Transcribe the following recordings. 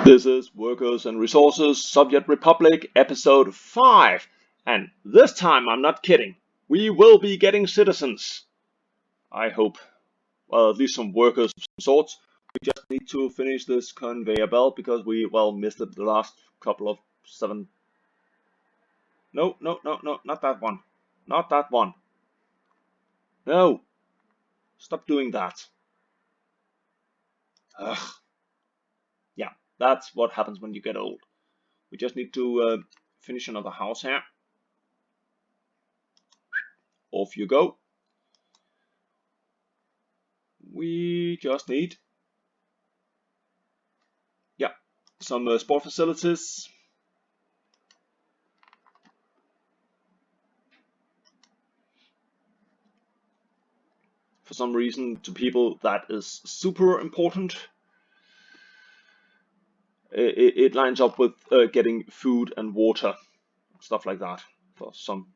This is Workers and Resources Soviet Republic episode 5, and this time I'm not kidding. We will be getting citizens. I hope. Well, at least some workers of some sorts. We just need to finish this conveyor belt because we, missed it the last couple of 7. No, no, no, no, not that one. Not that one. No. Stop doing that. Ugh. Yeah, that's what happens when you get old. We just need to finish another house here. Off you go. We just need, some sport facilities. For some reason, to people, that is super important. It lines up with getting food and water, stuff like that. For some,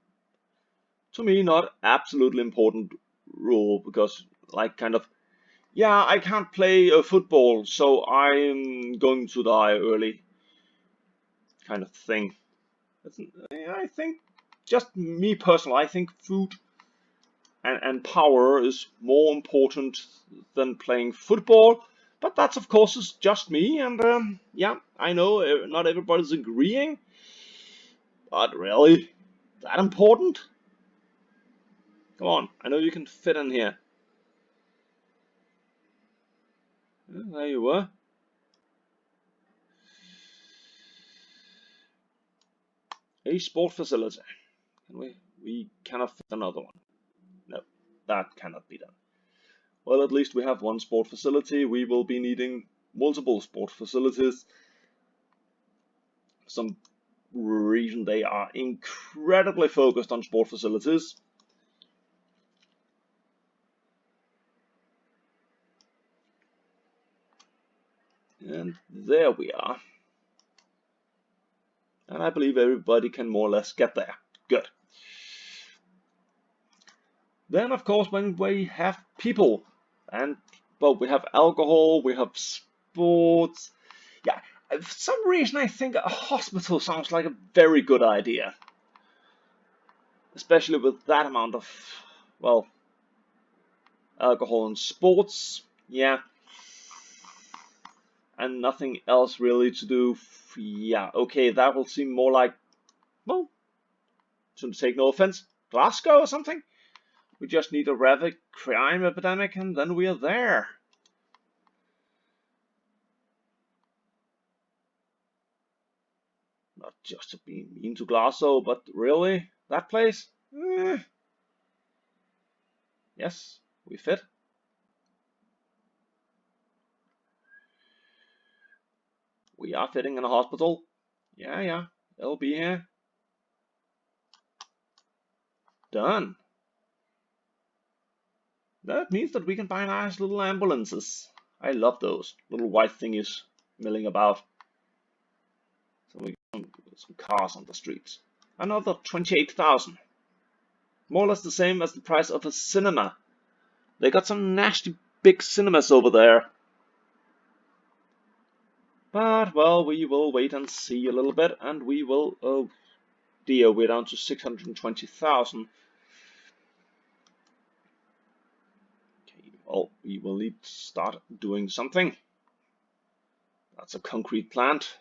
to me, not absolutely important rule because, I can't play football, so I'm going to die early, kind of thing. I think, just me personally, I think food and power is more important than playing football. But that's, of course, is just me, and I know not everybody's agreeing. But really, that important? Come on, I know you can fit in here. Yeah, there you were. A sport facility. We cannot fit another one. No, that cannot be done. Well, at least we have one sport facility. We will be needing multiple sport facilities. Some reason they are incredibly focused on sport facilities. And there we are. And I believe everybody can more or less get there. Good. Then, of course, when we have people, and we have alcohol, we have sports. Yeah, for some reason I think a hospital sounds like a very good idea. Especially with that amount of, alcohol and sports. Yeah. And nothing else really to do. Yeah, okay, that will seem more like, to take no offense, Glasgow or something. We just need a rapid crime epidemic and then we are there. Not just to be mean to Glasgow, but really, that place? Yes, we fit. We are fitting in a hospital. Yeah, it'll be here. Done. That means that we can buy nice little ambulances. I love those little white thingies milling about. So we get some cars on the streets. Another 28,000. More or less the same as the price of a cinema. They got some nasty big cinemas over there. But, well, we will wait and see a little bit, and we will... Oh dear, we're down to 620,000. Okay, well, we will need to start doing something. That's a concrete plant.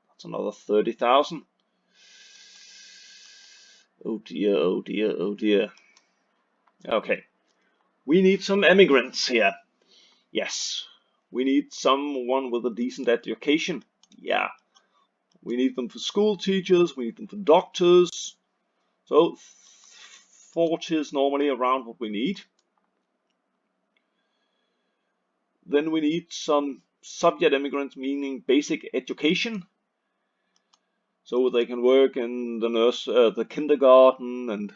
That's another 30,000. Oh dear, oh dear, oh dear. Okay, we need some immigrants here. Yes, we need someone with a decent education. Yeah, we need them for school teachers, we need them for doctors. So 40 is normally around what we need. Then we need some Soviet immigrants, meaning basic education. So they can work in the kindergarten and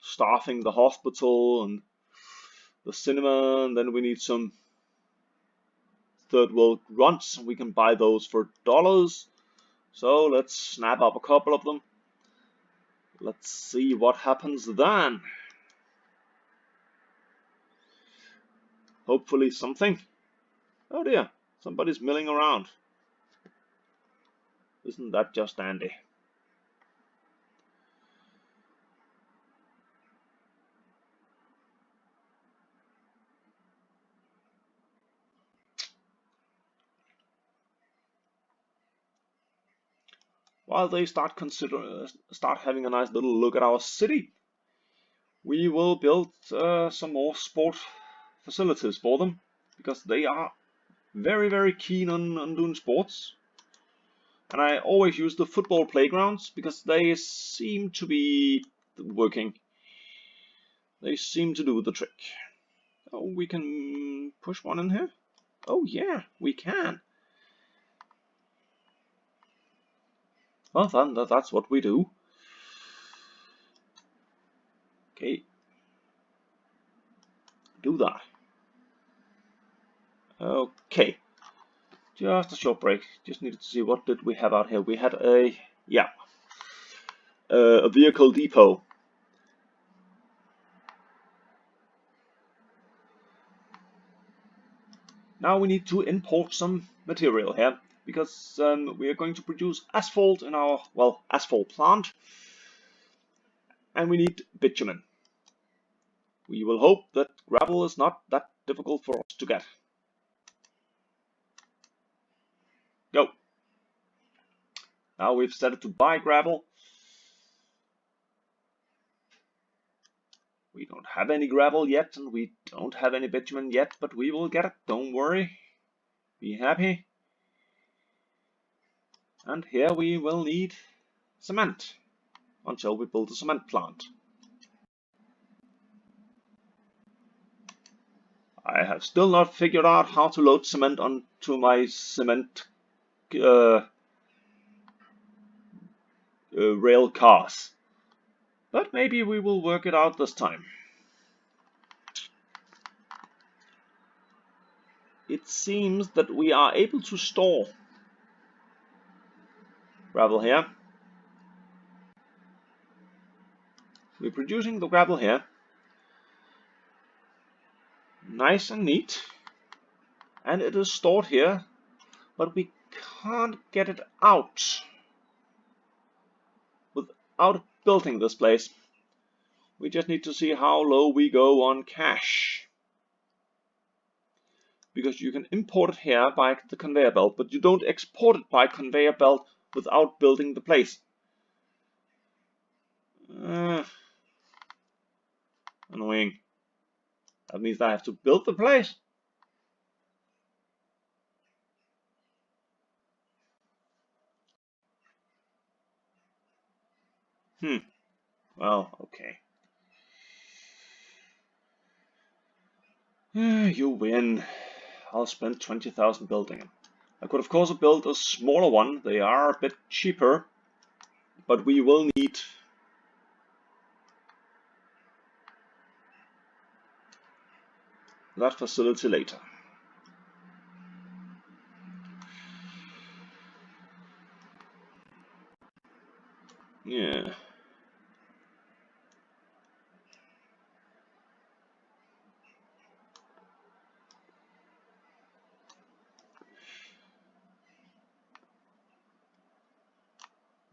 staffing the hospital and the cinema. And then we need some third world grunts. We can buy those for dollars. So let's snap up a couple of them. Let's see what happens then. Hopefully something. Oh dear, somebody's milling around. Isn't that just dandy? While they start having a nice little look at our city, we will build some more sport facilities for them, because they are very keen on doing sports. And I always use the football playgrounds because they seem to be working. They seem to do the trick. Oh, we can push one in here? Oh yeah, we can. Well then, that's what we do. Okay. Do that. Okay. Just a short break. Just needed to see what did we have out here. We had a vehicle depot. Now we need to import some material here because we are going to produce asphalt in our asphalt plant, and we need bitumen. We will hope that gravel is not that difficult for us to get. Go. Now we've started to buy gravel. We don't have any gravel yet, and we don't have any bitumen yet, but we will get it. Don't worry. Be happy. And here we will need cement until we build a cement plant. I have still not figured out how to load cement onto my cement rail cars. But maybe we will work it out this time. It seems that we are able to store gravel here. We're producing the gravel here. Nice and neat. And it is stored here, but we can't get it out without building this place. We just need to see how low we go on cash. Because you can import it here by the conveyor belt, but you don't export it by conveyor belt without building the place. Annoying. That means I have to build the place. Well, okay. You win. I'll spend 20,000 building it. I could of course build a smaller one. They are a bit cheaper, but we will need that facility later. Yeah.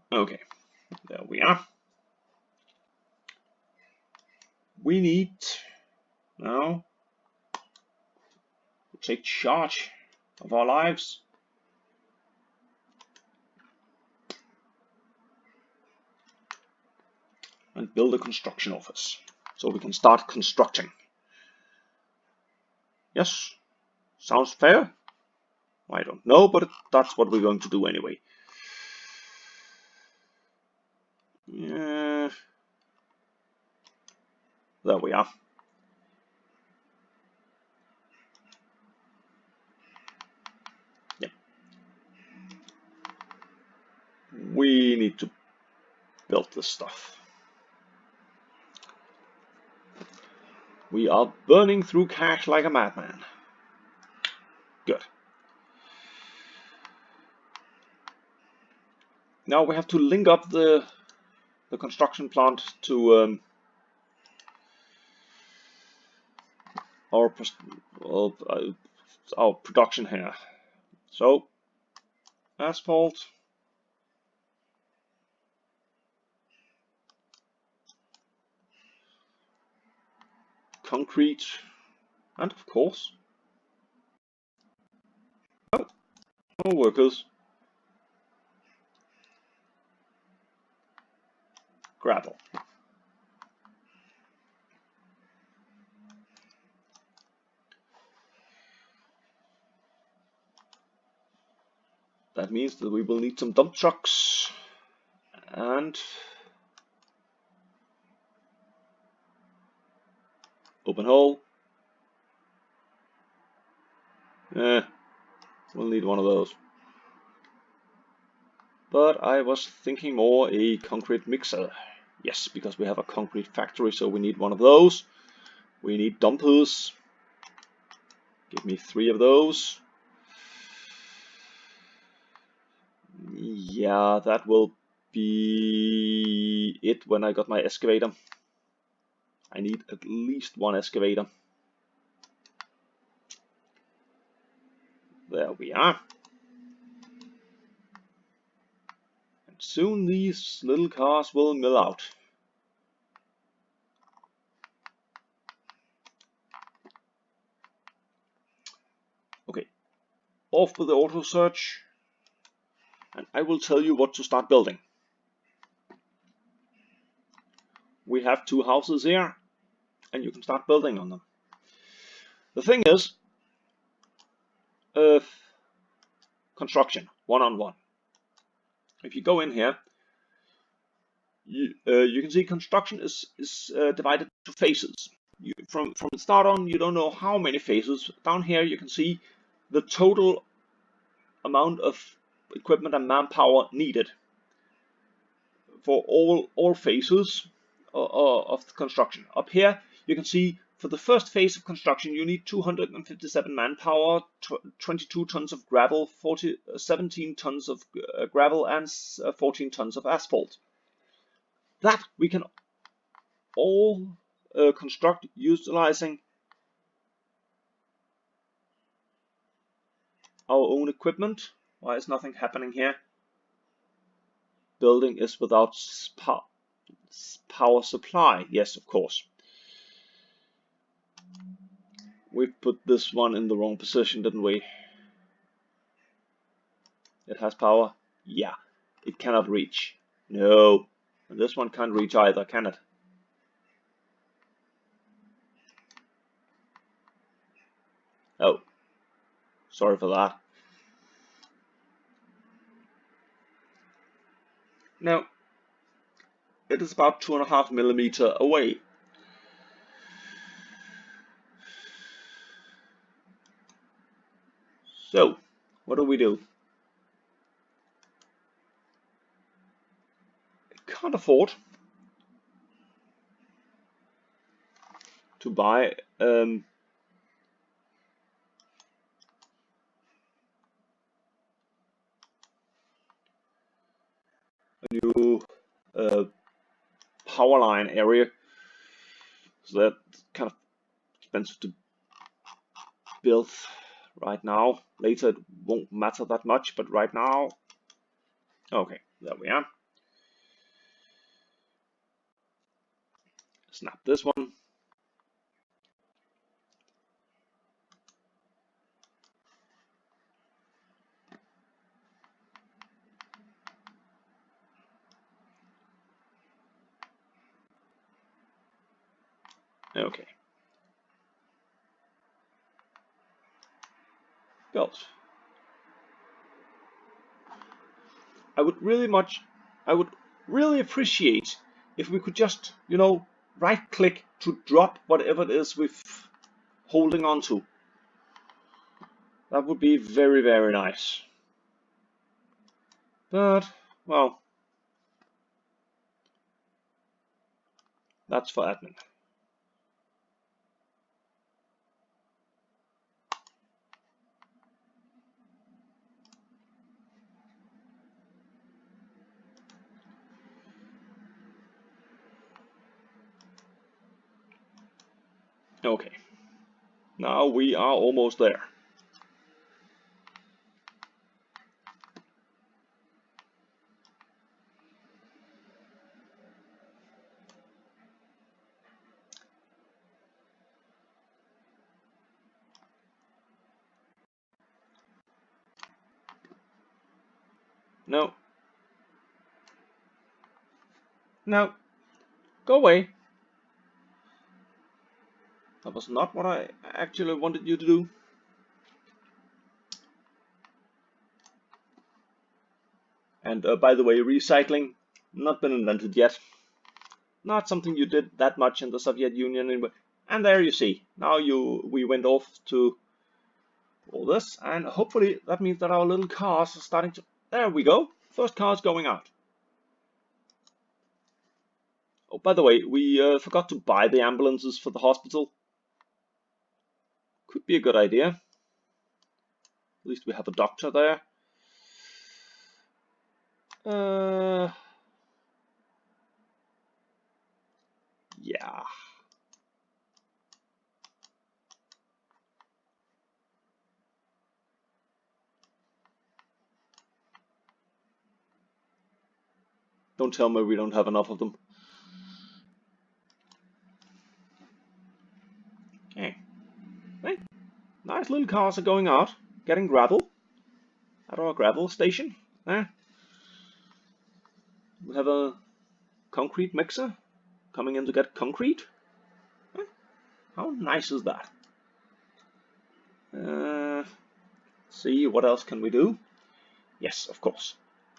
Okay, there we are. We need now to take charge of our lives. And build a construction office so we can start constructing. Yes, sounds fair? I don't know, but that's what we're going to do anyway. Yeah. There we are. Yep. We need to build this stuff. We are burning through cash like a madman. Good. Now we have to link up the construction plant to our production here. So asphalt, concrete, and of course, more workers. Gravel. That means that we will need some dump trucks and open hole. We'll need one of those. But I was thinking more a concrete mixer. Yes, because we have a concrete factory, so we need one of those. We need dumpers. Give me 3 of those. Yeah, that will be it when I got my excavator. I need at least 1 excavator. There we are. And soon these little cars will mill out. Okay, off with the auto search, and I will tell you what to start building. We have 2 houses here, and you can start building on them. The thing is, construction, one-on-one. If you go in here, you can see construction is divided to phases. From the start on, you don't know how many phases. Down here, you can see the total amount of equipment and manpower needed for all phases of the construction. Up here, you can see for the first phase of construction, you need 257 manpower, 22 tons of gravel, 17 tons of gravel, and 14 tons of asphalt. That we can all construct utilizing our own equipment. Why is nothing happening here? Building is without power supply. Yes, of course. We put this one in the wrong position, didn't we? It has power? Yeah. It cannot reach. No. And this one can't reach either, can it? Oh. Sorry for that. Now, it is about 2.5 millimeters away. So, what do we do? I can't afford to buy a new power line area. So that's kind of expensive to build right now. Later it won't matter that much, but right now, okay, there we are. Snap this one. Okay. Built. I would really appreciate if we could just, right click to drop whatever it is we're holding on to. That would be very, very nice. But, well, that's for admin. Okay. Now we are almost there. No. No. Go away. That was not what I actually wanted you to do. And by the way, recycling, not been invented yet. Not something you did that much in the Soviet Union anyway. And there you see, now we went off to all this, and hopefully that means that our little cars are starting to... There we go, first car's going out. Oh, by the way, we forgot to buy the ambulances for the hospital. Could be a good idea. At least we have a doctor there. Yeah. Don't tell me we don't have enough of them. Okay. Hey, nice little cars are going out, getting gravel at our gravel station. There. We have a concrete mixer coming in to get concrete. How nice is that? See, what else can we do? Yes, of course.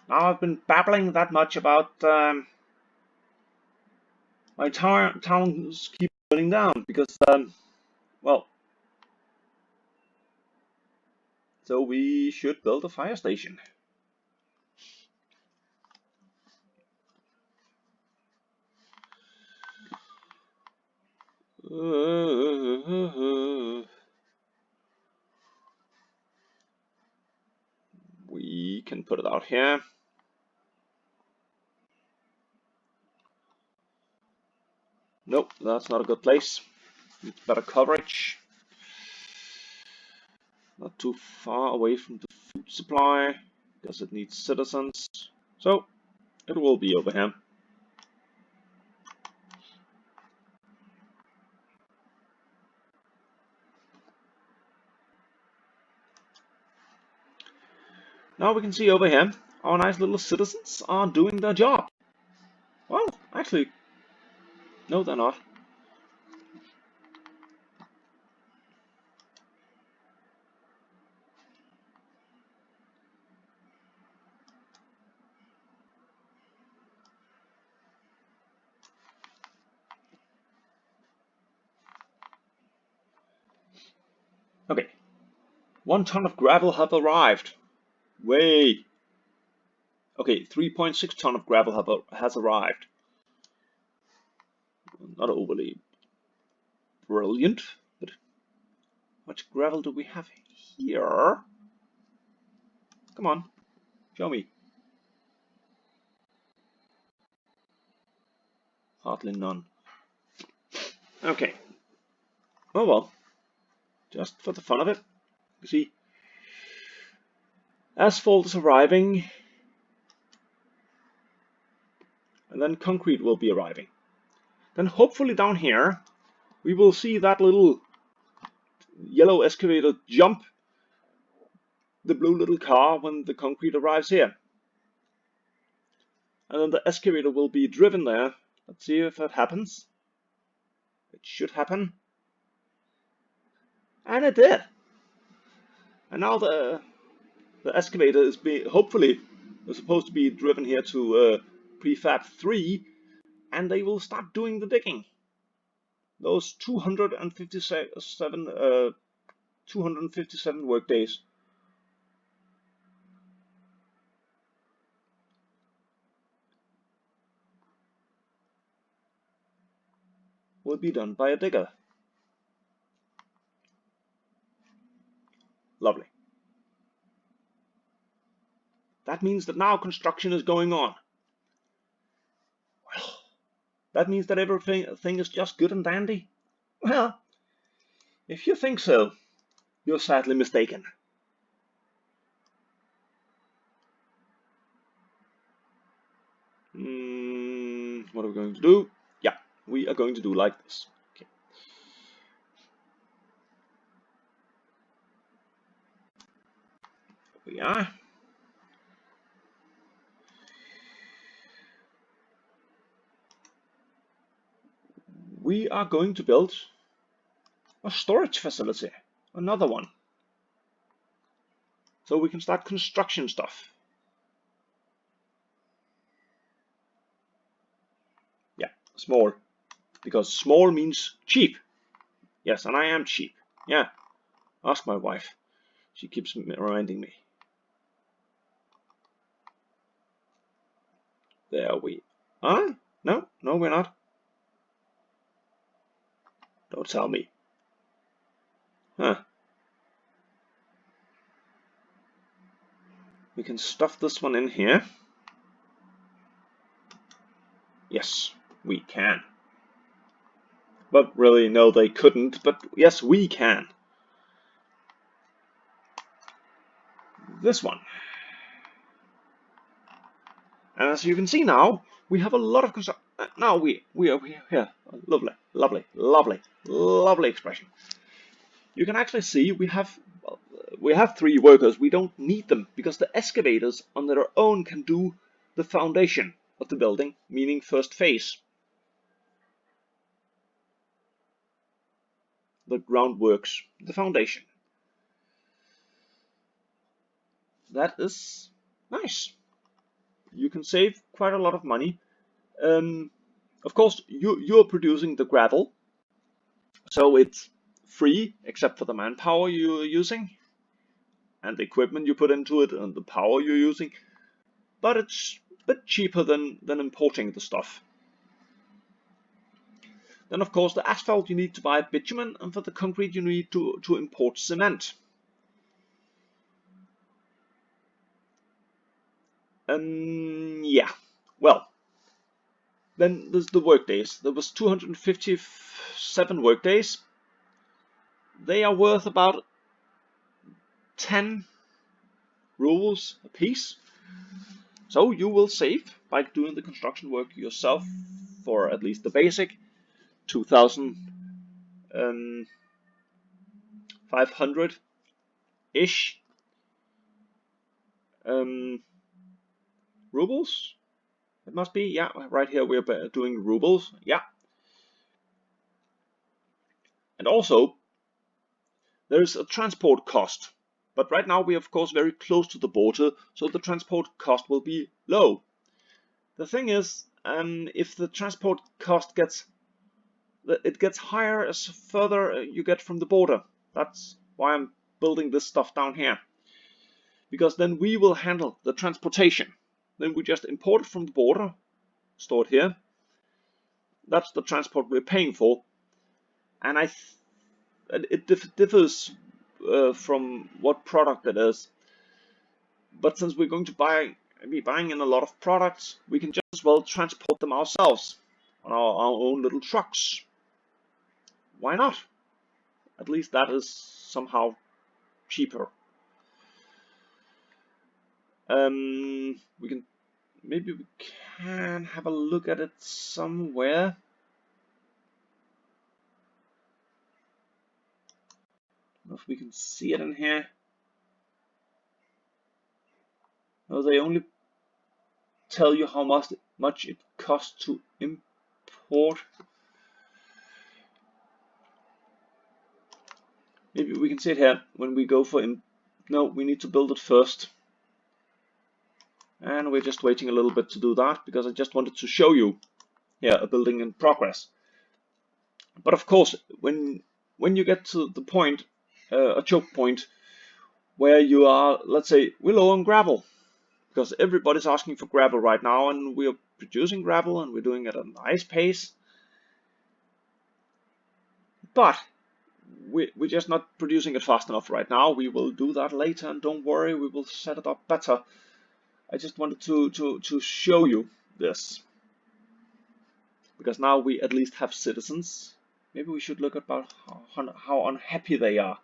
Now I've been babbling that much about my towns keep burning down because, well, so we should build a fire station. We can put it out here. Nope, that's not a good place. Needs better coverage. Not too far away from the food supply, because it needs citizens. So, it will be over here. Now we can see over here, our nice little citizens are doing their job. Well, actually, no, they're not. Okay, 1 ton of gravel have arrived. Way. Okay, 3.6 ton of gravel has arrived. Not overly brilliant, but how much gravel do we have here? Come on, show me. Hardly none. Okay. Oh well, just for the fun of it. You see, asphalt is arriving, and then concrete will be arriving. Then hopefully down here, we will see that little yellow excavator jump the blue little car when the concrete arrives here. And then the excavator will be driven there. Let's see if that happens. It should happen. And it did. And now the excavator is hopefully supposed to be driven here to prefab 3, and they will start doing the digging. Those 257 work days. Will be done by a digger. Lovely. That means that now construction is going on. Well, that means that everything is just good and dandy? Well, if you think so, you're sadly mistaken. What are we going to do? Yeah, we are going to do like this. Okay. Here we are. we are going to build a storage facility, another one, so we can start construction stuff. Yeah, small, because small means cheap. Yes, and I am cheap. Yeah, ask my wife. She keeps reminding me. There we are. No, we're not. Don't tell me. Huh. We can stuff this one in here. Yes, we can. But really, no, they couldn't. But yes, we can. This one. And as you can see now, we have a lot of construction. Now we are here. Lovely, lovely, lovely, lovely expression. You can actually see we have 3 workers. We don't need them because the excavators on their own can do the foundation of the building, meaning first phase. The groundworks, the foundation. That is nice. You can save quite a lot of money. Of course, you're producing the gravel, so it's free except for the manpower you're using and the equipment you put into it and the power you're using. But it's a bit cheaper than importing the stuff. Then of course the asphalt you need to buy bitumen, and for the concrete you need to import cement. Yeah, well, then there's the work days. There was 257 work days. They are worth about 10 rubles a piece. So you will save by doing the construction work yourself for at least the basic 2,500 ish rubles. It must be, yeah, right here we're doing rubles, yeah. And also, there's a transport cost. But right now we are of course very close to the border, so the transport cost will be low. The thing is, if the transport cost gets higher as further you get from the border. That's why I'm building this stuff down here. Because then we will handle the transportation. Then we just import it from the border, store it here. That's the transport we're paying for. And it differs from what product it is. But since we're going to be buying in a lot of products, we can just as well transport them ourselves on our own little trucks. Why not? At least that is somehow cheaper. Maybe we can have a look at it somewhere. I don't know if we can see it in here. No, they only tell you how much it costs to import. Maybe we can see it here when we go for no, we need to build it first. And we're just waiting a little bit to do that because I just wanted to show you here a building in progress. But of course, when you get to the point, a choke point, where you are, let's say, we're low on gravel, because everybody's asking for gravel right now, and we're producing gravel and we're doing it at a nice pace. But we're just not producing it fast enough right now. We will do that later, and don't worry, we will set it up better. I just wanted to show you this, because now we at least have citizens. Maybe we should look about how unhappy they are.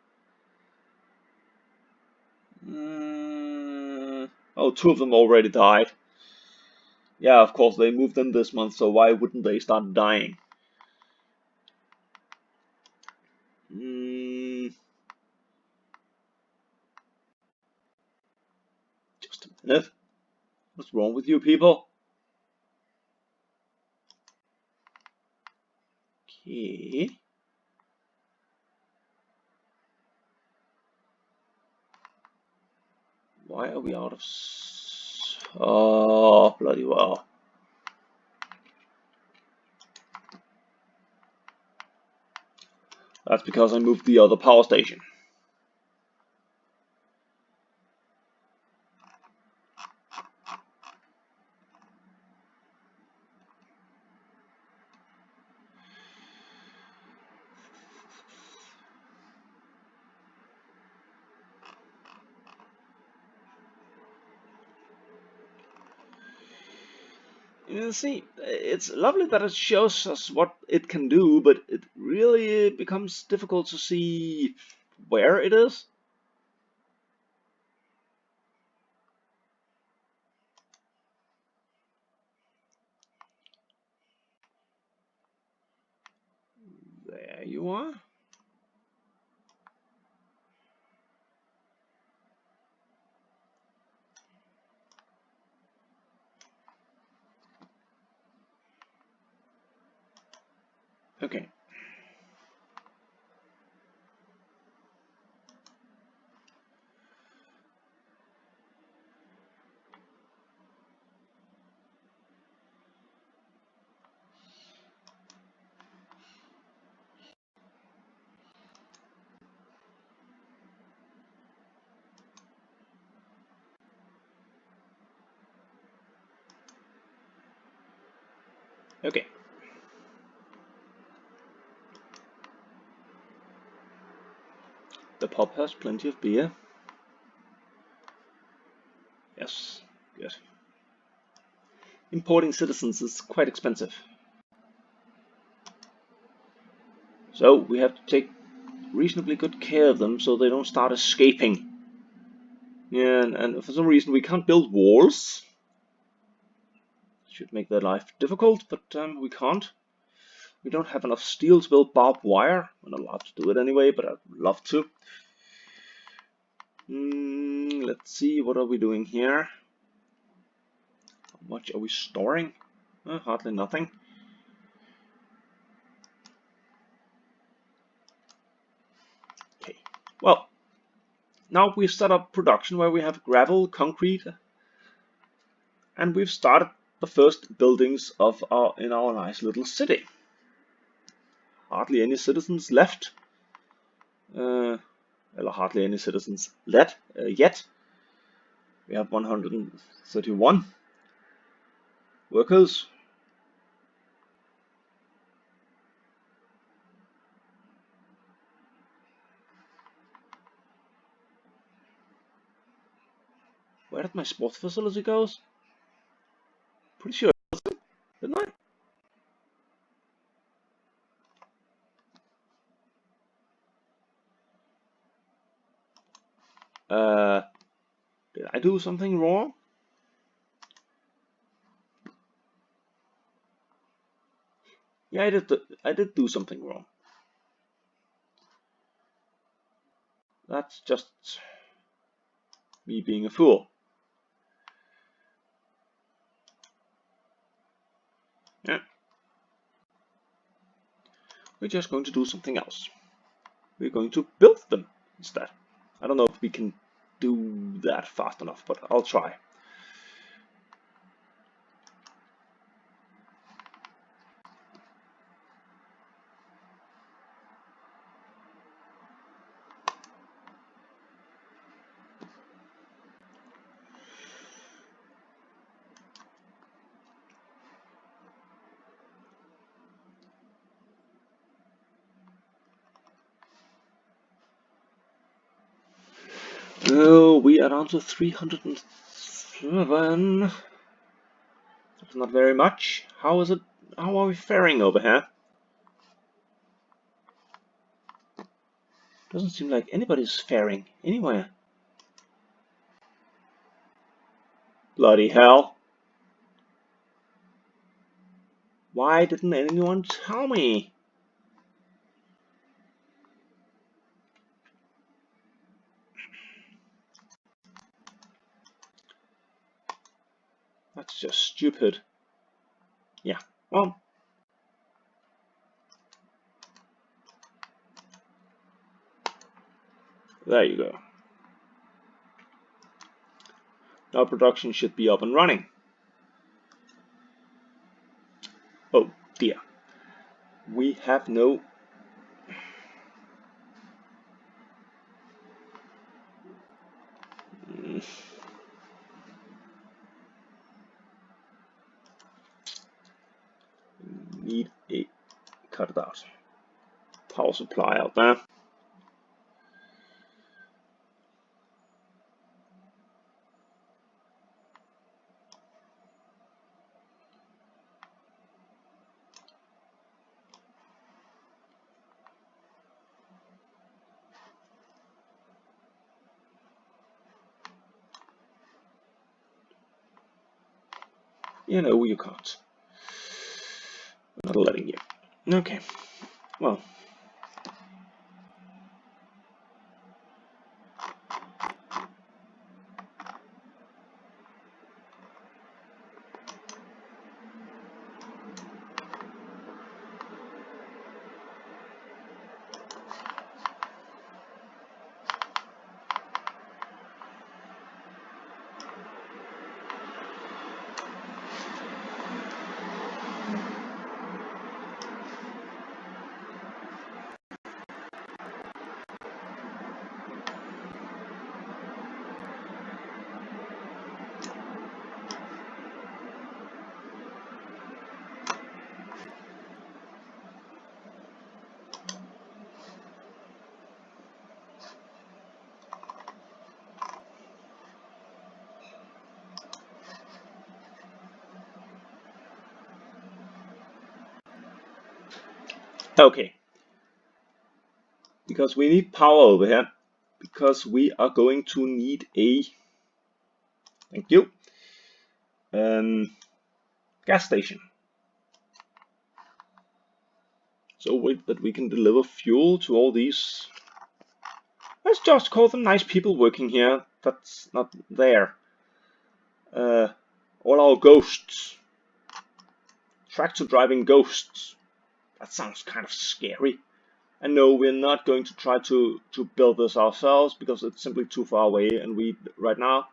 Oh, 2 of them already died. Yeah, of course, they moved in this month, so why wouldn't they start dying? Just a minute. What's wrong with you people? Okay. Why are we out of... Oh, bloody well. That's because I moved the other power station. You see, it's lovely that it shows us what it can do, but it really becomes difficult to see where it is. There you are. Okay. Okay. The pub has plenty of beer. Yes, good. Importing citizens is quite expensive. So we have to take reasonably good care of them so they don't start escaping. Yeah, and for some reason we can't build walls. Should make their life difficult, but we can't. We don't have enough steel to build barbed wire. We're not allowed to do it anyway, but I'd love to. Let's see, what are we doing here? How much are we storing? Hardly nothing. Okay, well, now we've set up production where we have gravel, concrete, and we've started the first buildings in our nice little city. Hardly any citizens left. Well, hardly any citizens yet. We have 131 workers. Where did my sports facility go? Pretty sure, didn't I? Did I do something wrong? Yeah, I did do something wrong. That's just me being a fool. Yeah. We're just going to do something else. We're going to build them instead. I don't know if we can do that fast enough, but I'll try. Oh, we are down to 307. That's not very much. How is it? How are we faring over here? Doesn't seem like anybody's faring anywhere. Bloody hell. Why didn't anyone tell me? That's just stupid. Yeah, well, There you go. Now production should be up and running. Oh dear. We have no... Need a... Cut it out. Power supply out there. You know you can't. I'm not letting you. Okay. Well. Okay. Because we need power over here. Because we are going to need a... Thank you. Gas station. So that we can deliver fuel to all these... Let's just call them nice people working here. That's not there. All our ghosts. Tractor driving ghosts. That sounds kind of scary. And no, we're not going to try to build this ourselves because it's simply too far away and we right now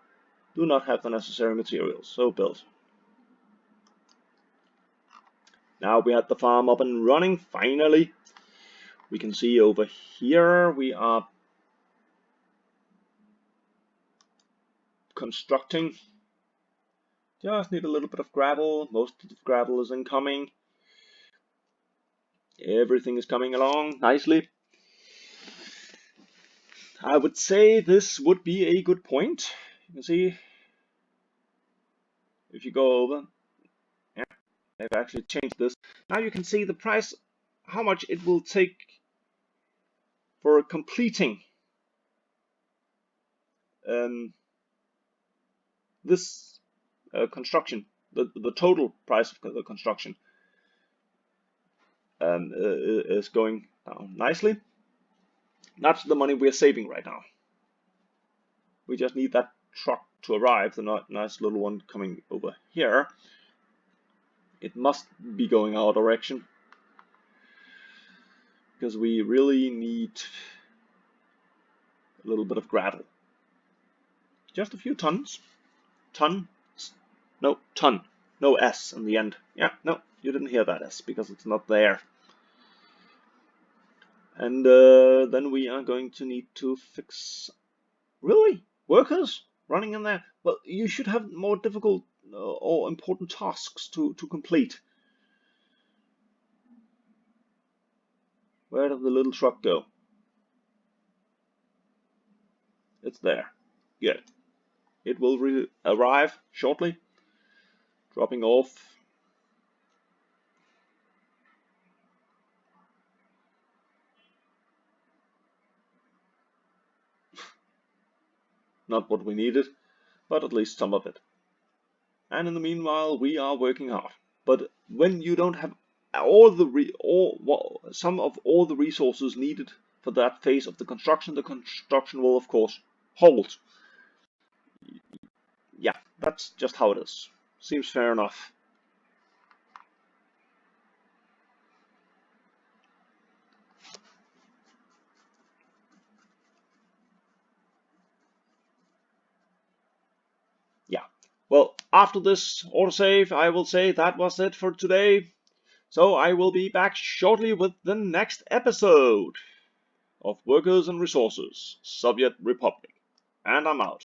do not have the necessary materials. So build. Now we have the farm up and running finally. We can see over here we are constructing. Just need a little bit of gravel. Most of the gravel is incoming. Everything is coming along nicely. I would say this would be a good point. You can see if you go over, yeah, they've actually changed this. Now you can see the price, how much it will take for completing this construction. The total price of the construction is going down nicely. That's the money we're saving right now. We just need that truck to arrive, the nice little one coming over here. It must be going our direction because we really need a little bit of gravel. Just a few tons. Ton. No S in the end. Yeah, no, you didn't hear that S because it's not there. And then we are going to need to fix... Really? Workers running in there? Well, you should have more difficult or important tasks to complete. Where did the little truck go? It's there. Good. It will arrive shortly, dropping off not what we needed, but at least some of it. And in the meanwhile, we are working hard. But when you don't have some of all the resources needed for that phase of the construction will of course halt. Yeah, that's just how it is. Seems fair enough. Well, after this autosave, I will say that was it for today. So I will be back shortly with the next episode of Workers and Resources, Soviet Republic. And I'm out.